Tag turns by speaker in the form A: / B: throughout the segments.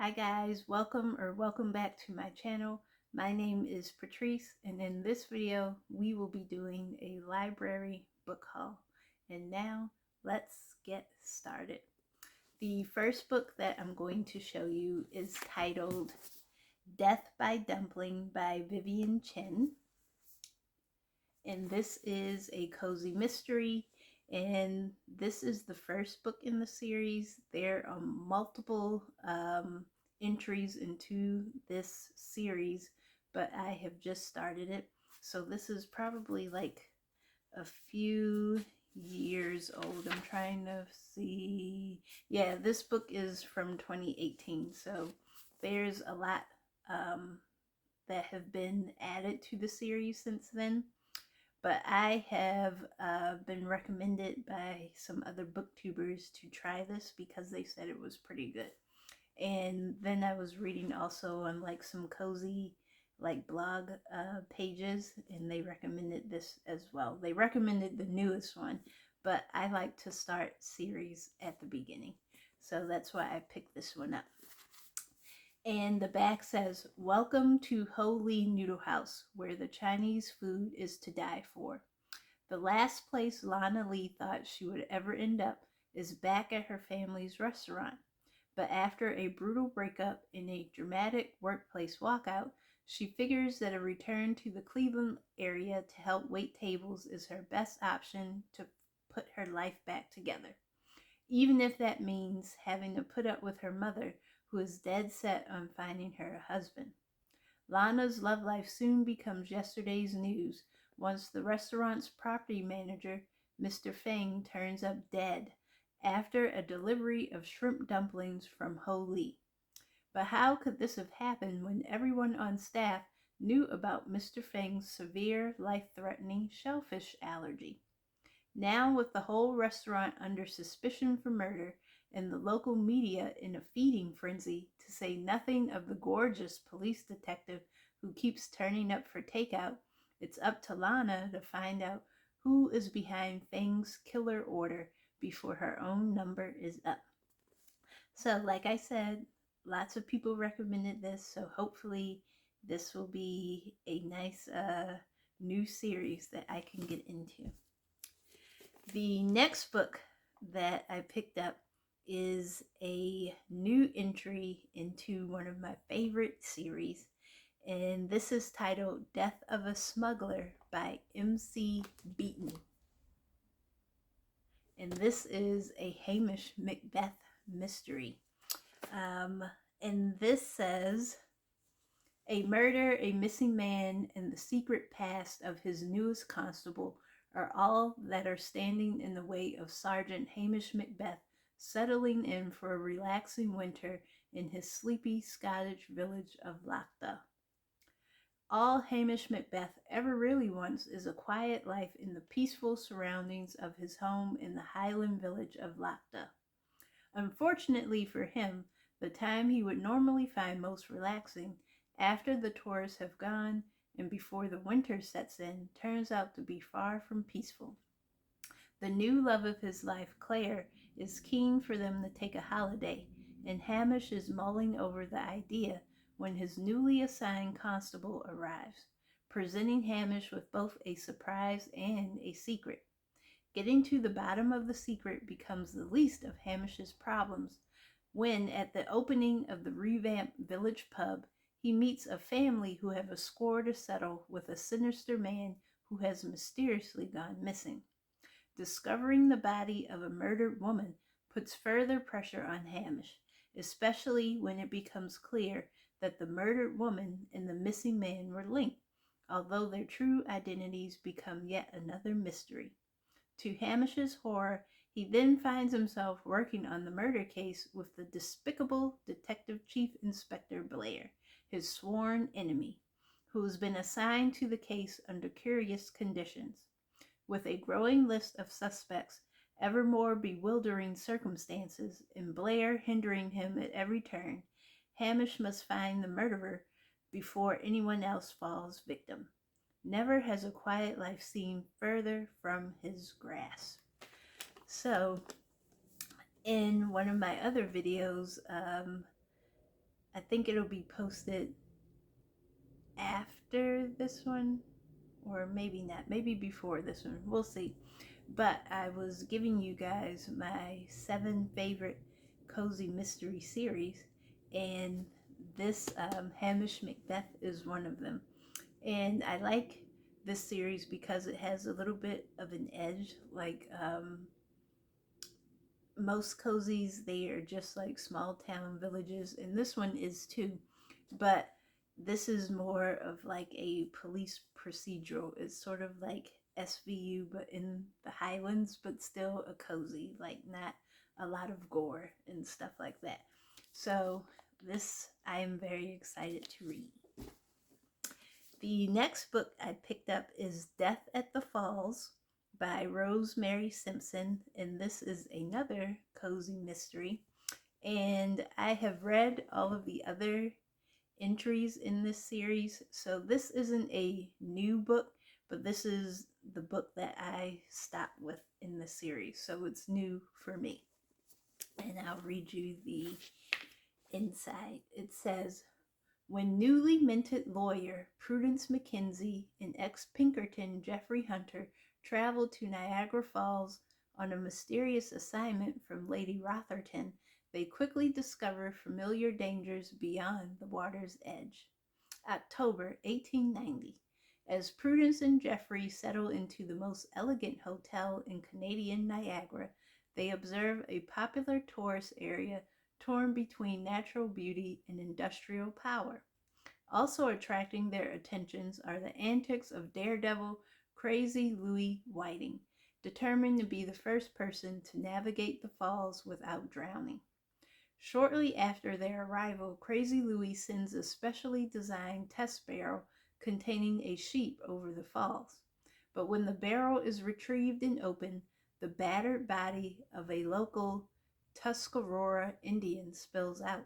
A: Hi guys, welcome back to my channel. My name is Patrice, and in this video we will be doing a library book haul. And now let's get started. The first book that I'm going to show you is titled Death by Dumpling by Vivien Chien. And this is a cozy mystery, and this is the first book in the series. There are multiple entries into this series, but I have just started it, so this is probably like a few years old. I'm trying to see. Yeah, this book is from 2018, so there's a lot that have been added to the series since then. But I have been recommended by some other booktubers to try this because they said it was pretty good. And then I was reading also on like some cozy like blog pages, and they recommended this as well. They recommended the newest one, but I like to start series at the beginning. So that's why I picked this one up. And the back says, "Welcome to Ho Li Noodle House, where the Chinese food is to die for. The last place Lana Lee thought she would ever end up is back at her family's restaurant. But after a brutal breakup and a dramatic workplace walkout, she figures that a return to the Cleveland area to help wait tables is her best option to put her life back together, even if that means having to put up with her mother, who is dead set on finding her a husband. Lana's love life soon becomes yesterday's news once the restaurant's property manager, Mr. Feng, turns up dead after a delivery of shrimp dumplings from Ho Li. But how could this have happened when everyone on staff knew about Mr. Feng's severe, life-threatening shellfish allergy? Now, with the whole restaurant under suspicion for murder and the local media in a feeding frenzy, to say nothing of the gorgeous police detective who keeps turning up for takeout, it's up to Lana to find out who is behind Feng's killer order before her own number is up. So, like I said, lots of people recommended this, so hopefully this will be a nice new series that I can get into. The next book that I picked up is a new entry into one of my favorite series, and this is titled Death of a Smuggler by MC Beaton. And this is a Hamish Macbeth mystery. And this says, a murder, a missing man, and the secret past of his newest constable are all that are standing in the way of Sergeant Hamish Macbeth settling in for a relaxing winter in his sleepy Scottish village of Lachta. All Hamish Macbeth ever really wants is a quiet life in the peaceful surroundings of his home in the Highland village of Lachta. Unfortunately for him, the time he would normally find most relaxing, after the tourists have gone and before the winter sets in, turns out to be far from peaceful. The new love of his life, Claire, is keen for them to take a holiday, and Hamish is mulling over the idea when his newly assigned constable arrives, presenting Hamish with both a surprise and a secret. Getting to the bottom of the secret becomes the least of Hamish's problems when, at the opening of the revamped village pub, he meets a family who have a score to settle with a sinister man who has mysteriously gone missing. Discovering the body of a murdered woman puts further pressure on Hamish, especially when it becomes clear that the murdered woman and the missing man were linked, although their true identities become yet another mystery. To Hamish's horror, he then finds himself working on the murder case with the despicable Detective Chief Inspector Blair, his sworn enemy, who has been assigned to the case under curious conditions. With a growing list of suspects, ever more bewildering circumstances, and Blair hindering him at every turn, Hamish must find the murderer before anyone else falls victim. Never has a quiet life seemed further from his grasp. So, in one of my other videos, I think it'll be posted after this one, or maybe not, maybe before this one, we'll see. But I was giving you guys my 7 favorite cozy mystery series, and this Hamish Macbeth is one of them. And I like this series because it has a little bit of an edge. Like most cozies, they are just like small town villages, and this one is too. But this is more of like a police procedural. It's sort of like SVU, but in the Highlands, but still a cozy, like not a lot of gore and stuff like that. So this I am very excited to read. The next book I picked up is Death at the Falls by Rosemary Simpson, and this is another cozy mystery. And I have read all of the other entries in this series, so this isn't a new book, but this is the book that I stopped with in the series, so it's new for me. And I'll read you the inside. It says, when newly minted lawyer Prudence Mackenzie and ex-Pinkerton Jeffrey Hunter traveled to Niagara Falls on a mysterious assignment from Lady Rotherton, they quickly discover familiar dangers beyond the water's edge. October 1890. As Prudence and Jeffrey settle into the most elegant hotel in Canadian Niagara, they observe a popular tourist area torn between natural beauty and industrial power. Also attracting their attentions are the antics of daredevil Crazy Louis Whiting, determined to be the first person to navigate the falls without drowning. Shortly after their arrival, Crazy Louis sends a specially designed test barrel containing a sheep over the falls. But when the barrel is retrieved and opened, the battered body of a local Tuscarora Indian spills out.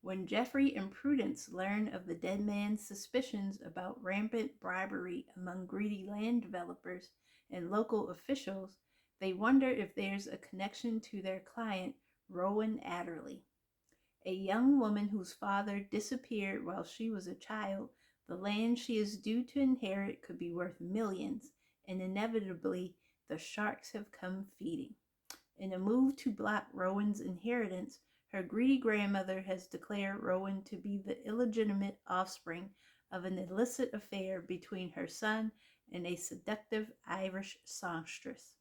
A: When Jeffrey and Prudence learn of the dead man's suspicions about rampant bribery among greedy land developers and local officials, they wonder if there's a connection to their client, Rowan Adderley. A young woman whose father disappeared while she was a child, the land she is due to inherit could be worth millions, and inevitably the sharks have come feeding. In a move to block Rowan's inheritance, her greedy grandmother has declared Rowan to be the illegitimate offspring of an illicit affair between her son and a seductive Irish songstress.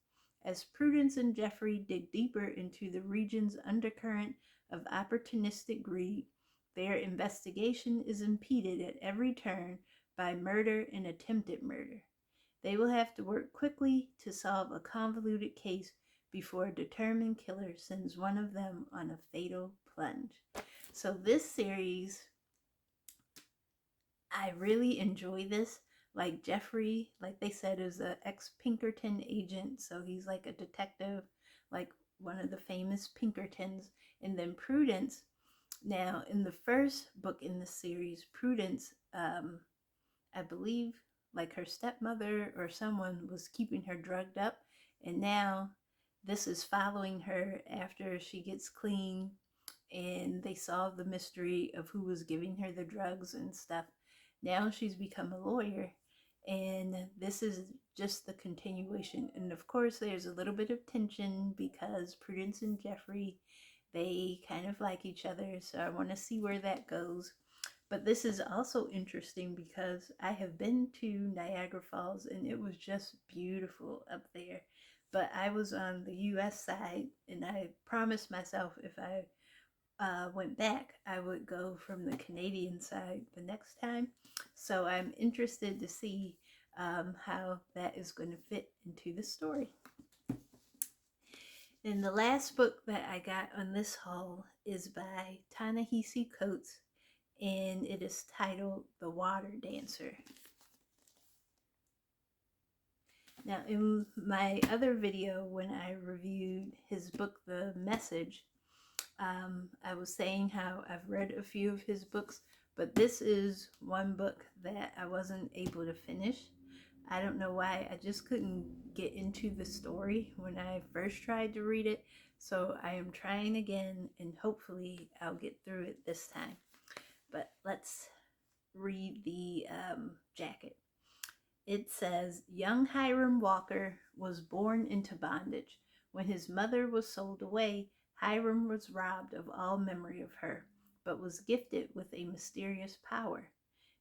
A: As Prudence and Jeffrey dig deeper into the region's undercurrent of opportunistic greed, their investigation is impeded at every turn by murder and attempted murder. They will have to work quickly to solve a convoluted case before a determined killer sends one of them on a fatal plunge. So this series, I really enjoy this. Like Jeffrey, like they said, is an ex-Pinkerton agent, so he's like a detective, like one of the famous Pinkertons. And then Prudence, now in the first book in the series, Prudence, I believe like her stepmother or someone was keeping her drugged up, and now this is following her after she gets clean and they solve the mystery of who was giving her the drugs and stuff. Now she's become a lawyer, and this is just the continuation. And of course there's a little bit of tension because Prudence and Jeffrey, they kind of like each other, so I want to see where that goes. But this is also interesting because I have been to Niagara Falls and it was just beautiful up there. But I was on the US side, and I promised myself if I went back, I would go from the Canadian side the next time. So I'm interested to see how that is going to fit into the story. And the last book that I got on this haul is by Ta-Nehisi Coates, and it is titled The Water Dancer. Now, in my other video, when I reviewed his book, The Message, I was saying how I've read a few of his books, but this is one book that I wasn't able to finish. I don't know why, I just couldn't get into the story when I first tried to read it, so I am trying again, and hopefully I'll get through it this time. but let's read the jacket. It says, young Hiram Walker was born into bondage. When his mother was sold away, Hiram was robbed of all memory of her, but was gifted with a mysterious power.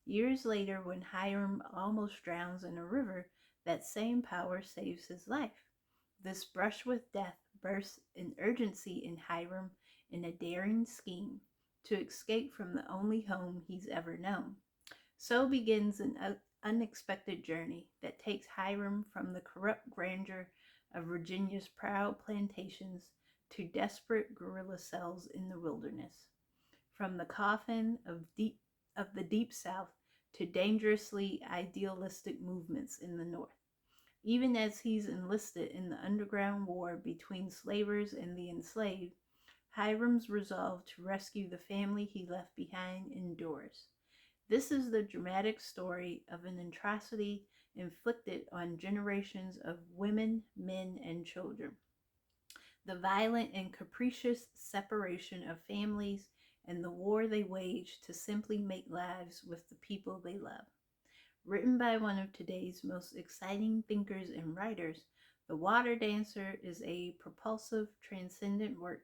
A: Years later, when Hiram almost drowns in a river, that same power saves his life. This brush with death bursts an urgency in Hiram in a daring scheme to escape from the only home he's ever known. So begins an unexpected journey that takes Hiram from the corrupt grandeur of Virginia's proud plantations to desperate guerrilla cells in the wilderness. From the coffin of the deep South to dangerously idealistic movements in the North. Even as he's enlisted in the underground war between slavers and the enslaved, Hiram's resolve to rescue the family he left behind endures. This is the dramatic story of an atrocity inflicted on generations of women, men, and children. The violent and capricious separation of families and the war they wage to simply make lives with the people they love. Written by one of today's most exciting thinkers and writers, The Water Dancer is a propulsive, transcendent work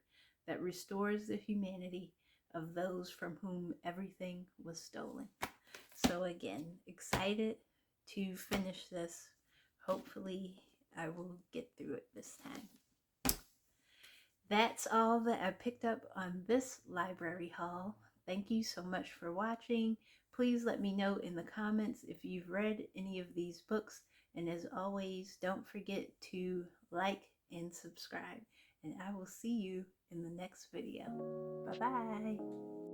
A: that restores the humanity of those from whom everything was stolen. So again, excited to finish this. Hopefully I will get through it this time. That's all that I picked up on this library haul. Thank you so much for watching. Please let me know in the comments if you've read any of these books. And as always, don't forget to like and subscribe. And I will see you in the next video. Bye-bye.